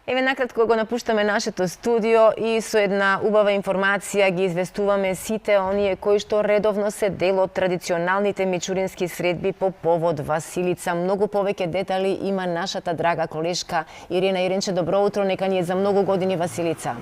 Еве накратко го напуштаме нашето студио и со една убава информација ги известуваме сите оние кои што редовно се дел од традиционалните мичурински средби по повод Василица. Многу повеќе детали има нашата драга колешка Ирина. Иринче, добро утро, нека ни е за многу години Василица.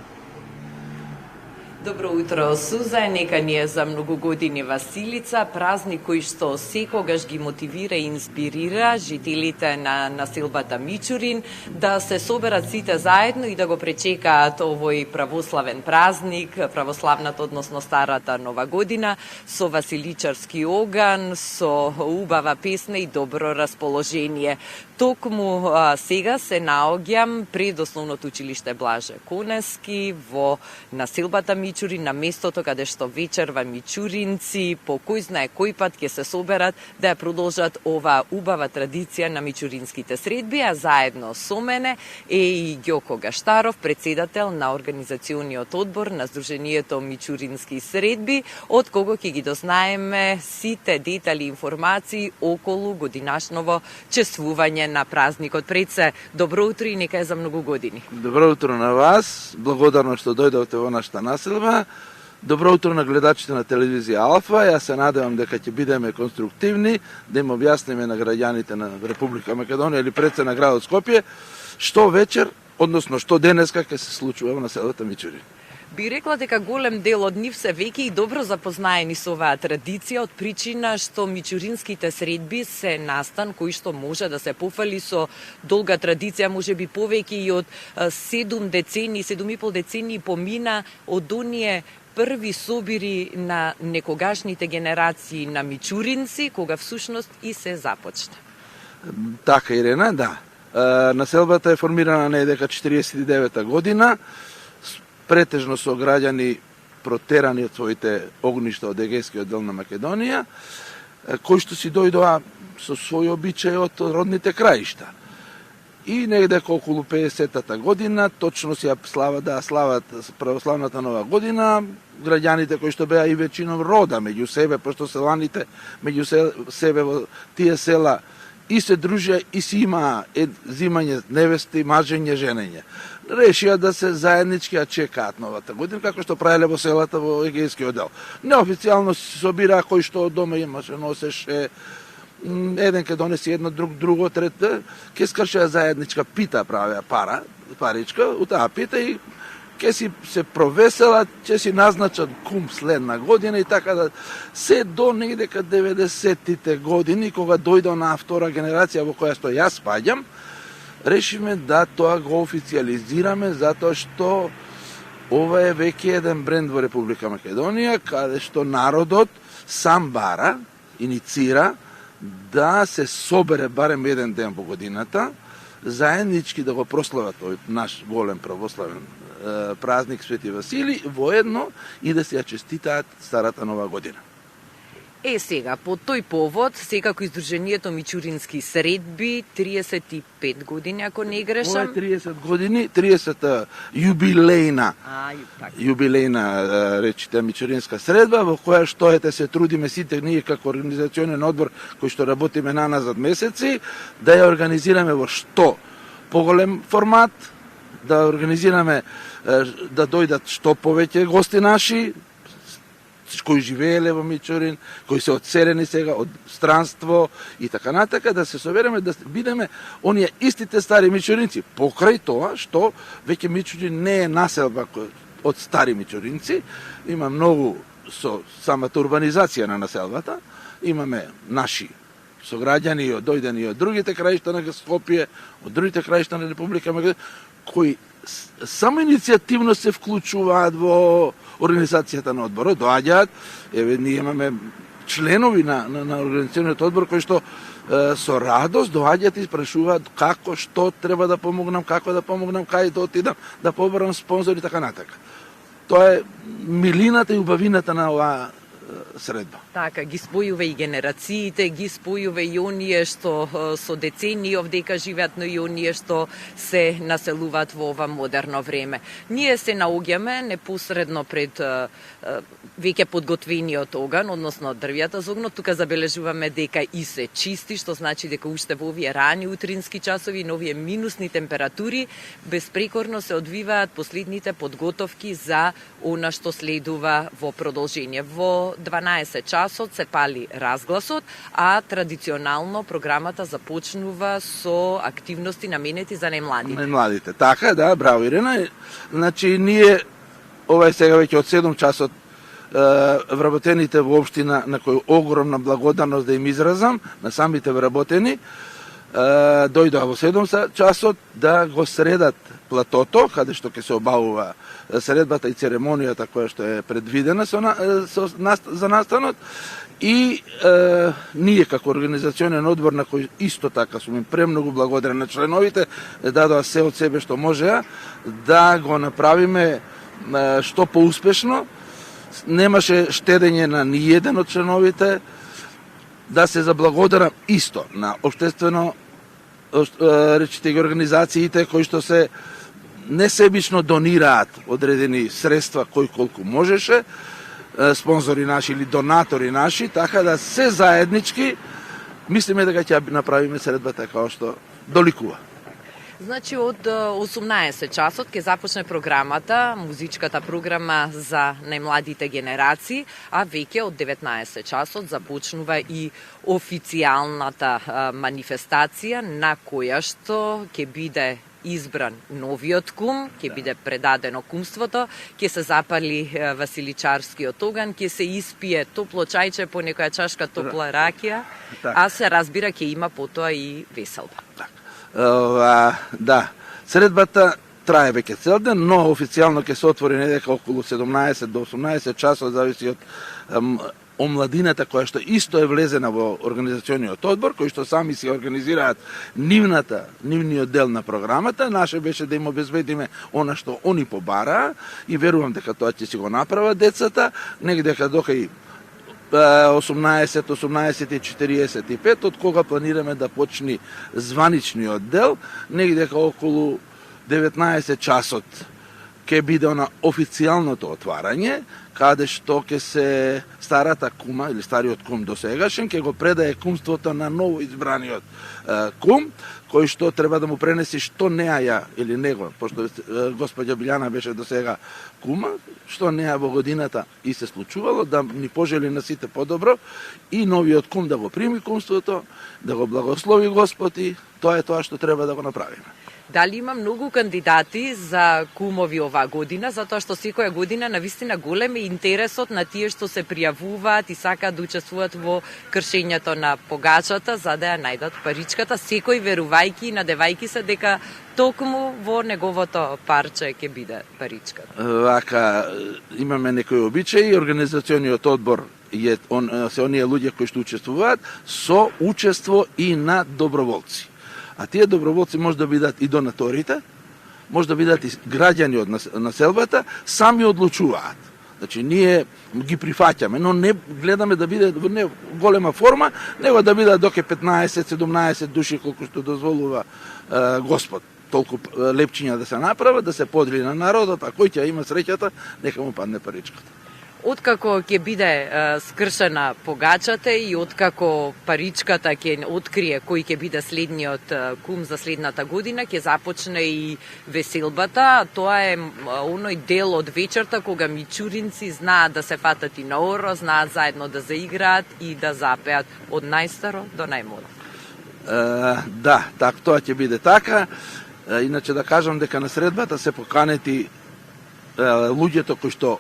Добро утро, Суза, нека ни е за многу години Василица, празник кој што секогаш ги мотивира и инспирира жителите на населбата Мичурин да се соберат сите заедно и да го пречекаат овој православен празник, православната, односно старата нова година, со василичарски оган, со убава песна и добро расположение. Токму сега се наоѓам пред основното училиште Блаже Конески во населбата Мичурин, на местото каде што вечерва мичуринци по кој знае кој пат ќе се соберат да ја продолжат оваа убава традиција на мичуринските средби, а заедно со мене е и Ѓоко Гаштаров, председател на организациониот одбор на Сдруженијето Мичурински средби, од кого ќе ги дознаеме сите детали и информации околу годинашново чествување на празникот. Пред се, добро утро и нека е за многу години. Добро утро на вас, благодарно што дојдовте во нашата населба. Добро утро на гледачите на телевизија Алфа. Јас се надевам дека ќе бидеме конструктивни, да им објасниме на граѓаните на Република Македонија или пред се на градот Скопје, што вечер, односно што денеска ќе се случува во населбата Мичурин. Би рекла дека голем дел од нив се веќе и добро запознаени со оваа традиција, од причина што мичуринските средби се настан кој што може да се пофали со долга традиција, може би повеќе и од 7 децении, 7,5 децении помина од оние први собири на некогашните генерации на мичуринци, кога всушност и се започна. Така, Ирена, да. Населбата е формирана недека 49 година, претежно со граѓани протерани од своите огништа од Егејскиот дел на Македонија, кои што си дојдоа со свој обичај од родните краишта. И негде околу 50-та година, точно си ја слават православната нова година, граѓаните кои што беа и веćinom рода меѓу себе, пошто селаните меѓу себе во тие села и се дружија и си имаа зимање невести, мажење, женење. Решија да се заеднички ја чекаат новата година, како што правеле во селата во Егејскиот дел. Неофицијално се собираа кој што од дома имаше, носеше, еден ке донеси едно, друго, трето, ке скршеа заедничка пита, правеа паричка, у таа пита и ке си се провеселат, ќе си назначат кум следна година и така да се до негдека 90-тите години, кога дојде на втора генерација во која што јас спаѓам, решиме да тоа го официализираме, затоа што ова е веќе еден бренд во Република Македонија, каде што народот сам бара, иницира, да се собере барем еден ден во годината, заеднички да го прослават тој наш голем православен празник Свети Васили, воедно и да се ја честитаат старата нова година. Сега, по тој повод, секако Издруженијето Мичурински средби, 35 години, ако не грешам. Ова е 30 години, 30-та јубилејна речите Мичуринска средба, во која што се трудиме сите ние како организационен одбор, кој што работиме наназад месеци, да ја организираме во што поголем формат, да организираме да дојдат што повеќе гости наши, кои живееле во Мичурин, кои се одселени сега од странство и така натака, да се собереме, да бидеме оние истите стари мичуринци. Покрај тоа што веќе Мичурин не е населба од стари мичуринци, има многу со самата урбанизација на населбата, имаме наши сограѓани дојдени од другите краишта на Скопје, од другите краишта на Република Македонија, кои само иницијативно се вклучуваат во организацијата на одборот, доаѓаат, еве ние имаме членови на организациониот одбор кои што со радост доаѓаат и спрашуваат како, што треба да помогнам, како да помогнам, кај да отидам, да побарам спонзори и така натака. Тоа е милината и убавината на оваа средба. Така, ги спојува и генерациите, ги спојува и оние што со децении овдека живеат, но и оние што се населуваат во ова модерно време. Ние се наоѓаме непосредно пред веќе подготвениот оган, односно дрвјата за огнот. Тука забележуваме дека и се чисти, што значи дека уште во овие рани утрински часови, на овие минусни температури, безпрекорно се одвиваат последните подготовки за она што следува во продолжение. Во 12 часот се пали разгласот, а традиционално програмата започнува со активности наменети за најмладите. Најмладите, така, да, браво Ирена. Значи, ние, ова е сега веќе од 7 часот, вработените во општина, на кој огромна благодарност да им изразам, на самите вработени, дојдоа во 7 часот да го средат платото, каде што ќе се обавува средбата и церемонијата која што е предвидена за настанот. И ние како организационен одбор, на кој исто така сум им премногу благодарен на членовите, дадоа се од себе што можеа да го направиме што поуспешно. Немаше штедење на ниеден од членовите. Да се заблагодарам исто на општествено речите ги организациите кои што се несебично донираат одредени средства кој колку можеше, спонзори наши или донатори наши, така да се заеднички мислиме дека ќе направиме средбата како што доликува. Значи, од 18 часот ќе започне програмата, музичката програма за најмладите генерации, а веќе од 19 часот започнува и официјалната манифестација на која што ќе биде избран новиот кум, ќе биде предадено кумството, ќе се запали василичарскиот оган, ќе се испие топло чајче по некоја чашка топла ракија, а се разбира ќе има потоа и веселба. Да, средбата трае веќе цел ден, но официјално ќе се отвори недека околу 17 до 18 часот, зависи од омладината која што исто е влезена во организациониот одбор, кои што сами си организираат нивниот дел на програмата. Наше беше да им обезбедиме она што они побараа и верувам дека тоа ќе си го направат децата, негде дека и 18:45, од кога планираме да почне званичниот дел, негде околу 19 часот ќе биде на официјалното отварање, каде што ќе се старата кума или стариот кум до сегашен ќе го предае кумството на ново избраниот кум, кој што треба да му пренеси што неа или него, пошто господја Билјана беше до сега кума, што неа во годината и се случувало, да ни пожели на сите подобро и новиот кум да го прими кумството, да го благослови Господ и тоа е тоа што треба да го направиме. Дали има многу кандидати за кумови оваа година, затоа што секоја година навистина голем е интересот на тие што се пријавуваат и сакаат да учествуваат во кршењето на погачата за да ја најдат паричката, секој верувајки и надевајки се дека токму во неговото парче ќе биде паричката. Вака, имаме некои обичаи, организациониот одбор се оние луѓе кои што учествуваат со учество и на доброволци. А тие доброволци може да бидат и донаторите, може да бидат и граѓани од населбата, сами одлучуваат. Значи, ние ги прифаќаме, но не гледаме да биде не голема форма, него да бидат доке 15-17 души, колку што дозволува Господ. Толку лепчиња да се направат, да се подели на народот, а кој ќе има среќата, нека му падне паричката. Откако ќе биде скршена погачата и откако паричката ќе открие кој ќе биде следниот кум за следната година, ќе започне и веселбата. Тоа е оној дел од вечерта кога мичуринци знаат да се фатат и на оро, знаат заедно да заиграат и да запеат од најстаро до најмладо. Да, тоа ќе биде така. Иначе да кажам дека на средбата се поканети луѓето кои што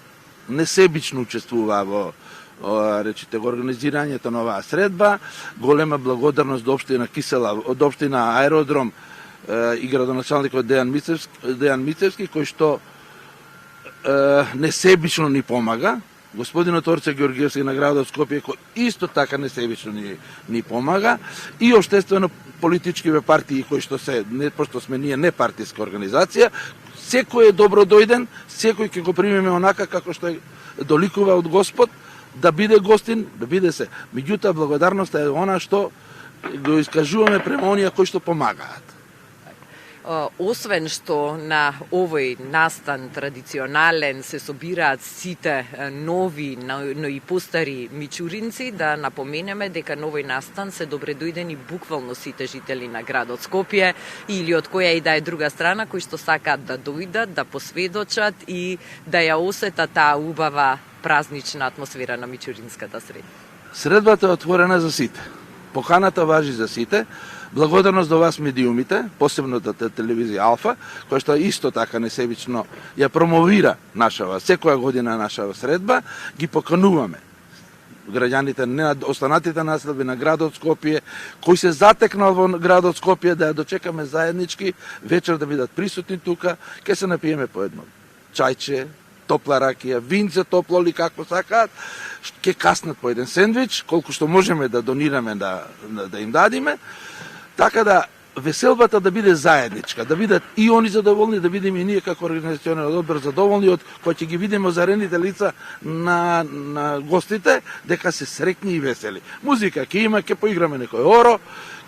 несебично учествуваа во речите го организирањето на оваа средба. Голема благодарност до општина Кисела, од општина Аеродром и градоначалникот Дејан Мицевски, кој што несебично ни помага. Господинот Орце Георгиевски на градот Скопје, кој исто така несебично ни помага. И општествено политичкиве партии кои што се, пошто сме ние непартиска организација, секој е добро дојден, секој ќе го примеме онака како што доликува од Господ, да биде гостин, да биде се. Меѓутоа, благодарноста е она што го искажуваме према оние кои што помагаат. Освен што на овој настан традиционален се собираат сите нови, но и постари мичуринци, да напоменеме дека на овој настан се добредојдени буквално сите жители на градот Скопје или од која и да е друга страна кои што сакаат да дојдат, да посведочат и да ја осетат таа убава празнична атмосфера на мичуринската средба. Средбата е отворена за сите. Поканата важи за сите. Благодарност до вас медиумите, посебно до телевизија Алфа, која што исто така несебично ја промовира нашава, секоја година нашава средба, ги покануваме граѓаните, останатите населби на градот Скопје, кои се затекнал во градот Скопје, да ја дочекаме заеднички, вечер да бидат присутни тука, ќе се напиеме по едно чајче, топла ракија, винце топло или како сакаат, ќе каснат по еден сендвич, колку што можеме да донираме да им дадиме, така да веселбата да биде заедничка, да бидат и они задоволни, да бидеме и ние како организационен одбор задоволни од кој ќе ги видиме озарените лица на гостите, дека се среќни и весели. Музика ќе има, ќе поиграме некој оро,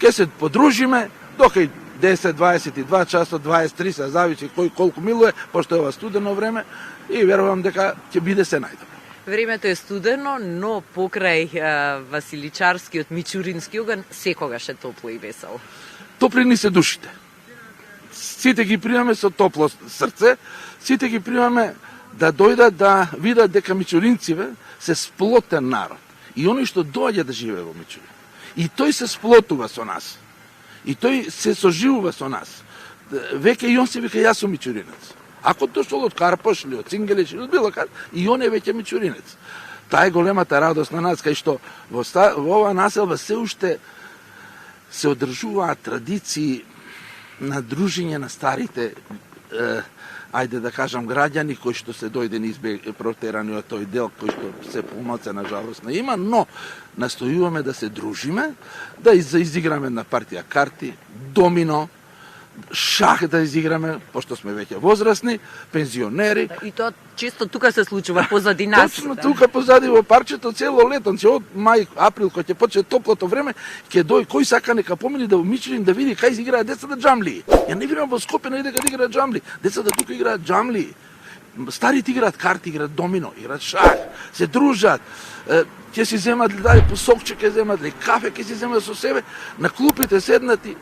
ќе се подружиме, дока и 10, 22 часот, 23 се зависи кој колку милуе, пошто е ова студено време, и верувам дека ќе биде се најдобро. Времето е студено, но покрај Василичарскиот мичурински оган секогаш е топло и весело. Топли ни се душите. Сите ги примаме со топло срце, сите ги примаме да дојдат да видат дека мичуринциве се сплотен народ. И оној што доаѓа да живее во Мичурин. И тој се сплотува со нас. И тој се соживува со нас. Веќе и он се вика јас сум мичуринец. Ако дошол од Карпош или од Цингелич или од било каде, и он е веќе мичуринец. Таа е големата радост на нас, кај што во оваа населба се уште се одржуваат традиции на дружење на старите, ајде да кажам, граѓани кои што се дојдени протерани од тој дел кој што се полноцена жалостна има, но настојуваме да се дружиме, да изиграме на партија карти, домино, шах да изиграме, пошто сме веќе возрастни, пензионери. И тоа често тука се случува позади нас. Точно тука позади во парчето цело лето, од мај, април, кога ќе почне топлото време, ќе дој кој сака нека помини да умичрин да види кај играат децата джамли. Ја не видам во Скопје не дека играат джамли. Децата тука играат джамли. Старите играат карти, играат домино, играат шах, се дружат. Ќе си земат дали по сокче, ќе земат ли кафе, ќе си земат со себе, на клупите седнати.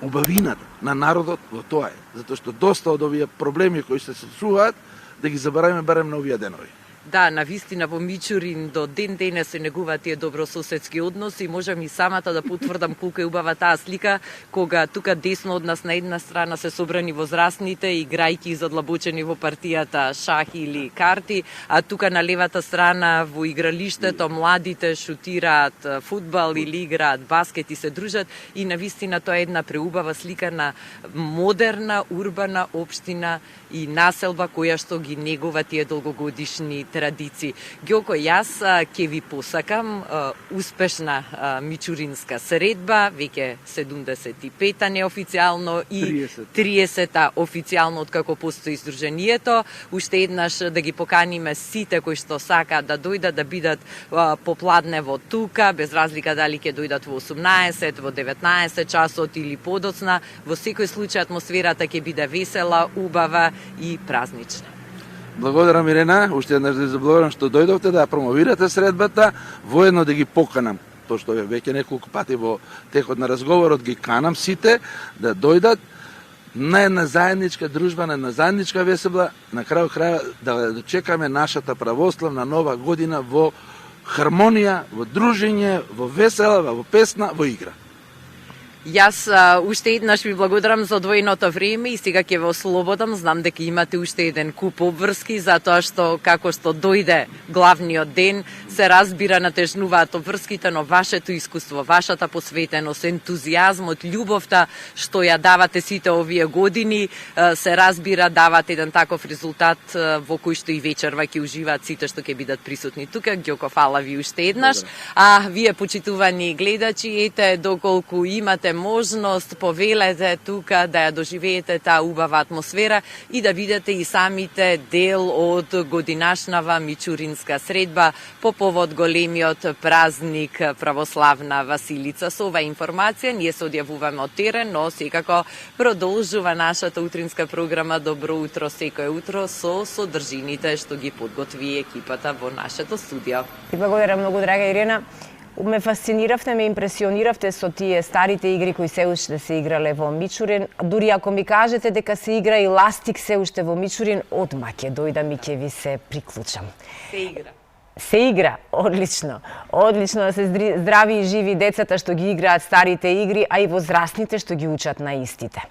Убавината на народот во тоа е, затоа што доста од овие проблеми кои се случуваат, да ги заборавиме барем на овие денови. Да, навистина во Мичурин до ден денес се негуваат тие добрососедски односи. Можам и самата да потврдам колку е убава таа слика, кога тука десно од нас на една страна се собрани возрастните, играјки и задлабочени во партијата шах или карти, а тука на левата страна во игралиштето младите шутираат фудбал или играат баскет и се дружат, и навистина тоа е една преубава слика на модерна урбана општина и населба која што ги негува тие долгогодишни традиции. Ѓоко, јас ќе ви посакам успешна мичуринска средба, веќе 75-та неофицијално и 30-та официјално откако постои Сдруженијето. Уште еднаш да ги поканиме сите кои што сакаат да дојдат да бидат попладнево тука, без разлика дали ќе дојдат во 18, во 19 часот или подоцна. Во секој случај атмосферата ќе биде весела, убава и празнична. Благодарам, Ирена, уште еднаш да заблагодарам што дојдовте да промовирате средбата, воедно да ги поканам, тоа што веќе неколку пати во текот на разговорот ги канам сите да дојдат на една заедничка дружба, на една заедничка весела, на крај крај да дочекаме нашата православна нова година во хармонија, во дружење, во весела, во песна, во игра. Јас уште еднаш ви благодарам за одвоеното време и сега ќе ве ослободам. Знам дека имате уште еден куп обврски, затоа што како што дојде главниот ден, се разбира натежнуваат обврските, но вашето искуство, вашата посветеност, ентузијазмот, љубовта што ја давате сите овие години, се разбира дават еден таков резултат во кој што и вечерва ќе уживаат сите што ќе бидат присутни тука. Ѓоко, фала ви уште еднаш. А вие, почитувани гледачи, ете, доколку имате можност, повелете тука да ја доживеете таа убава атмосфера и да бидете и самите дел од годинашнава мичуринска средба по повод големиот празник православна Василица. Со оваа информација ние се одјавуваме од терен, но секако продолжува нашата утринска програма Добро утро секој утро со содржините што ги подготви екипата во нашето студио. Ти благодарам многу, драга Ирена. Ме фасциниравте, ме импресиониравте со тие старите игри кои се уште се играле во Мичурин. Дури ако ми кажете дека се игра и ластик се уште во Мичурин, одма ќе дојдам и ќе ви се приклучам. Се игра. Се игра, одлично. Одлично да се здрави и живи децата што ги играат старите игри, а и возрастните што ги учат на истите.